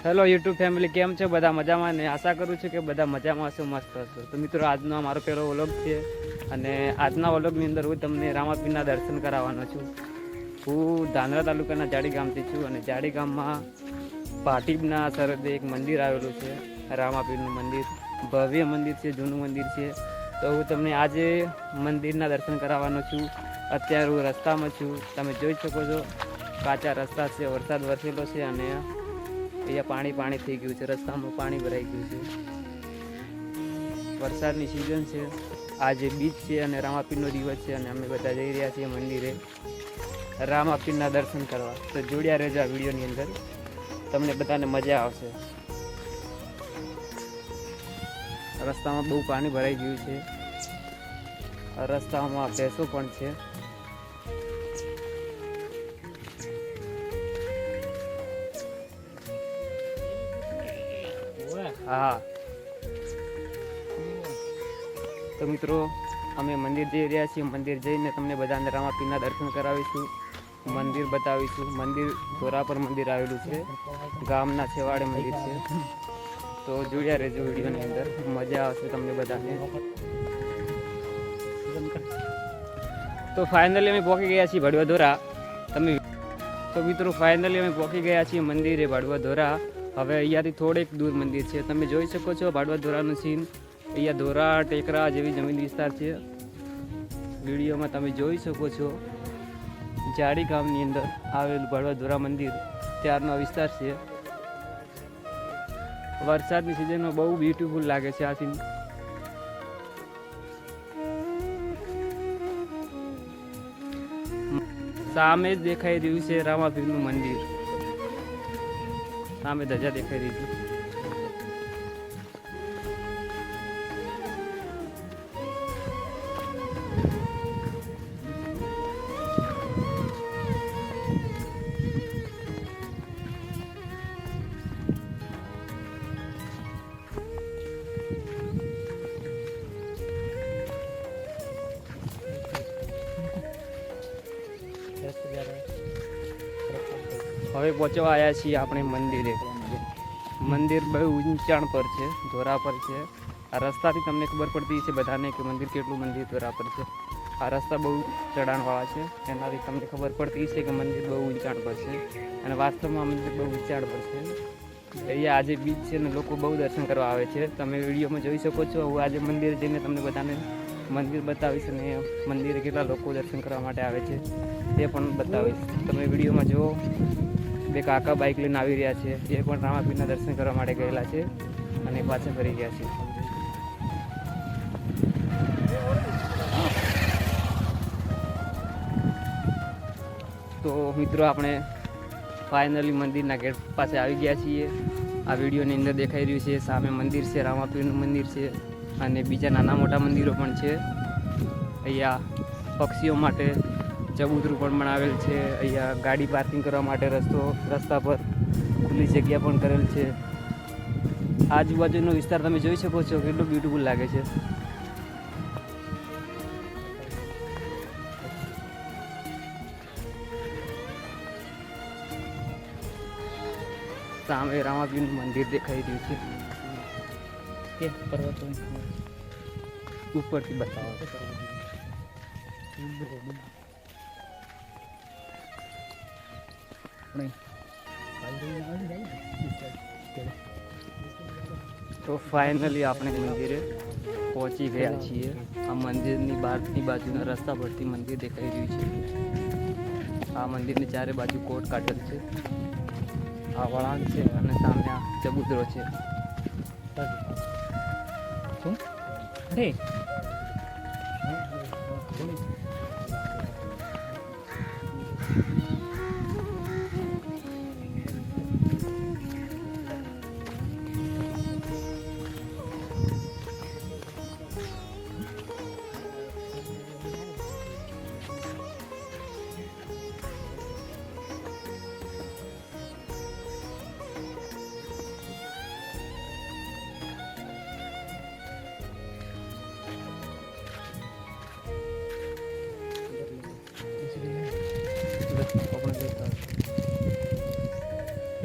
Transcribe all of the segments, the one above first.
Hello YouTube family, કેમ છો બધા? મજામાં ને? આશા કરું છું કે બધા મજામાં હશો, મસ્ત હશો. તો મિત્રો, આજનો મારો પહેલો વ્લોગ છે અને આજના વ્લોગની અંદર હું તમને રામાપીરના દર્શન કરાવવાનો છું. હું ધાંધ્રા તાલુકાના જાડી ગામથી છું અને જાડી ગામમાં પાટીબના સરહદે એક મંદિર આવેલું છે, રામાપીરનું મંદિર. ભવ્ય મંદિર છે, જૂનું મંદિર છે. તો હું તમને આજે મંદિરના દર્શન કરાવવાનો છું. અત્યારે હું રસ્તામાં છું, તમે જોઈ શકો છો. કાચા રસ્તા છે, વરસાદ વરસેલો છે અને અહીંયા પાણી થઈ ગયું છે, રસ્તામાં પાણી ભરાઈ ગયું છે. વરસાદની સિઝન છે, આજે બીચ છે અને રામાપીરનો દિવસ છે અને અમે બધા જઈ રહ્યા છીએ મંદિરે રામાપીરના દર્શન કરવા. તો જોડ્યા રહેજો આ વિડીયોની અંદર, તમને બધાને મજા આવશે. રસ્તામાં બહુ પાણી ભરાઈ ગયું છે, રસ્તામાં ભેંસો પણ છે. હા, તો મિત્રો, અમે મંદિર જઈ રહ્યા છીએ. મંદિર જઈને તમને બધાને રામાપીરના દર્શન કરાવીશું, મંદિર બતાવીશું. મંદિર ધોરા પર મંદિર આવેલું છે, ગામના છેવાડે મંદિર છે. તો જોડ્યા રહેજો વિડીયોની અંદર, મજા આવશે તમને બધાને. તો ફાઇનલી અમે પહોંચી ગયા છીએ ભડવા ધોરા. તો મિત્રો, ફાઇનલી અમે પહોંચી ગયા છીએ મંદિરે ભડવા ધોરા. હવે અહીંયાથી થોડેક દૂર મંદિર છે, તમે જોઈ શકો છો ભાડવા ધોરાનું સીન. અહીંયા ધોરા ટેકરા જેવી જમીન વિસ્તાર છે. વિડીયોમાં તમે જોઈ શકો છો, જાડી ગામની અંદર આવેલું ભાડવા ધોરા મંદિર ત્યારનો વિસ્તાર છે. વરસાદની સિઝનમાં બહુ બ્યુટીફુલ લાગે છે આ સીન. સામે જ દેખાઈ રહ્યું છે રામાપીરનું મંદિર, સામે ધજા દેખાઈ રહી છે. હવે પહોંચવા આવ્યા છીએ આપણે મંદિરે. મંદિર બહુ ઊંચાણ પર છે, ધોરા પર છે. આ રસ્તાથી તમને ખબર પડતી છે બધાને કે મંદિર કેટલું મંદિર ધોરા પર છે. આ રસ્તા બહુ ચઢાણવાળા છે, એનાથી તમને ખબર પડતી છે કે મંદિર બહુ ઊંચાણ પર છે અને વાસ્તવમાં મંદિર બહુ ઊંચાણ પર છે. અહીંયા આજે બીચ છે ને લોકો બહુ દર્શન કરવા આવે છે. તમે વિડીયોમાં જોઈ શકો છો. હું આજે મંદિર જઈને તમને બધાને મંદિર બતાવીશ અને મંદિરે કેટલા લોકો દર્શન કરવા માટે આવે છે તે પણ બતાવીશ. તમે વિડીયોમાં જુઓ, બે કાકા બાઇક લઈને આવી રહ્યા છે, એ પણ રામાપીરના દર્શન કરવા માટે ગયેલા છે અને પાછા ફરી ગયા છે. તો મિત્રો, આપણે ફાઇનલી મંદિરના ગેટ પાસે આવી ગયા છીએ. આ વિડીયોની અંદર દેખાઈ રહ્યું છે, સામે મંદિર છે, રામાપીરનું મંદિર છે અને બીજા નાના મોટા મંદિરો પણ છે. અહીંયા પક્ષીઓ માટે ચબૂતરું પણ બનાવેલ છે. અહીંયા ગાડી પાર્કિંગ કરવા માટે રસ્તા પર ખુલ્લી જગ્યા પણ કરેલ છે. આજુબાજુનો વિસ્તાર તમે જોઈ શકો છો, કેટલું બ્યુટીફુલ લાગે છે. સામે રામાપીરનું મંદિર દેખાઈ રહ્યું છે. કે પર્વતો ઉપરથી બતાવો. તો ફાઇનલી આપણે મંદિરે પહોંચી ગયા છીએ. આ મંદિરની બહારની બાજુના રસ્તા પરથી મંદિર દેખાઈ રહ્યું છે. આ મંદિરની ચારે બાજુ કોટ કાઢેલ છે. આ વળાંક છે અને સામે આ ચબૂતરો છે. આપણે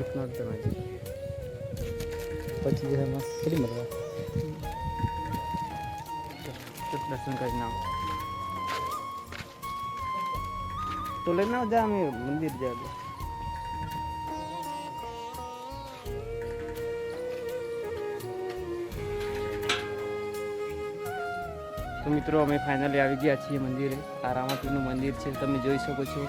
એકનાથ ધનાજી પછી જે મસ્ત કેટલી મજા દર્શન કરીને આવો તો લઈને જા અમે મંદિર જાય તો મિત્રો અમે ફાઇનલી આવી ગયા છીએ મંદિરે. આ રામાપીરનું મંદિર છે, તમે જોઈ શકો છો.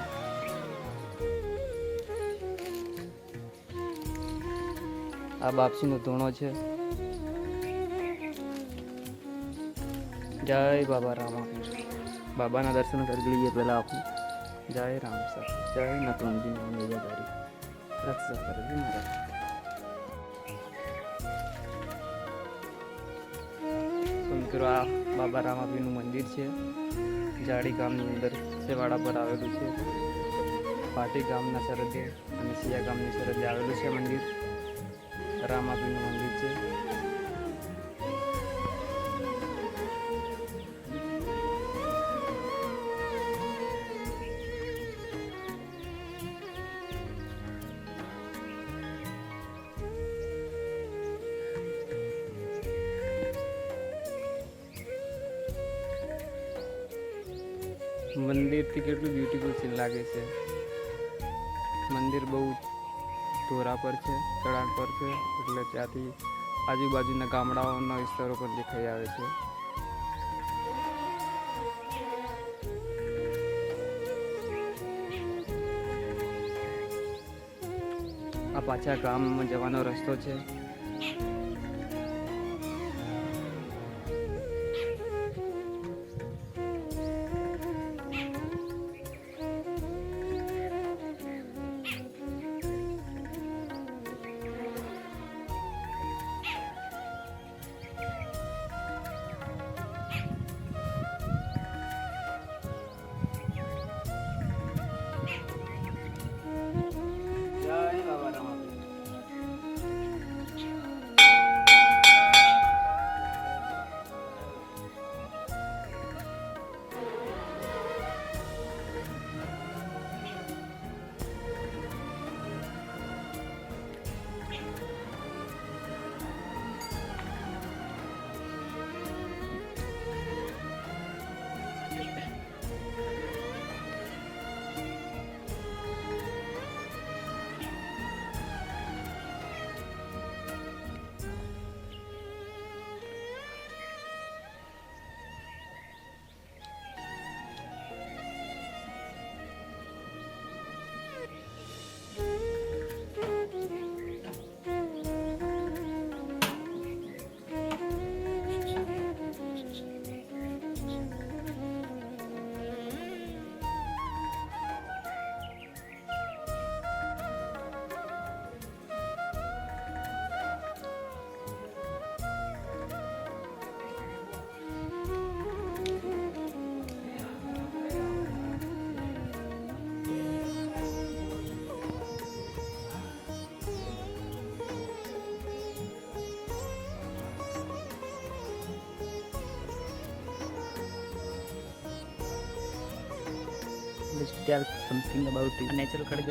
આ બાપસીનો ધૂણો છે. જય બાબા રામાપીર. બાબાના દર્શન કરી લઈએ પહેલાં આપણે. જય રામ સર, જય નકલમજી મેયાદારી રક્ષા કરવી મારા. તો મિત્રો આ બાબા રામાપીરનું મંદિર છે. જાડી ગામની અંદર સેવાડા પર આવેલું છે. પાટી ગામના સરહદે અને સિયા ગામની સરહદે આવેલું છે મંદિર. રામાપીરનું મંદિર છે. મંદિરથી કેટલું બ્યુટીફુલ સીન લાગે છે. મંદિર બહુ ધોરા પર છે, ચઢાણ પર છે, એટલે ત્યાંથી આજુબાજુના ગામડાઓના વિસ્તારો પર દેખાઈ આવે છે. આ પાછા ગામમાં જવાનો રસ્તો છે. Let's tell something about it. Natural खड़े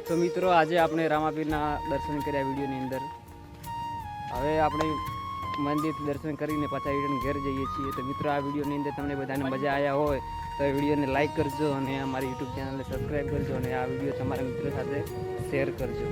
તો મિત્રો આજે આપણે રામાપીરના દર્શન કર્યા વિડીયોની અંદર. હવે આપણે મંદિરથી દર્શન કરીને પાછા રિટર્ન ઘેર જઈએ છીએ. તો મિત્રો આ વિડીયોની અંદર તમને બધાને મજા આવ્યા હોય તો એ વિડીયોને લાઇક કરજો અને અમારી યુટ્યુબ ચેનલને સબસ્ક્રાઈબ કરજો અને આ વિડીયો તમારા મિત્રો સાથે શેર કરજો.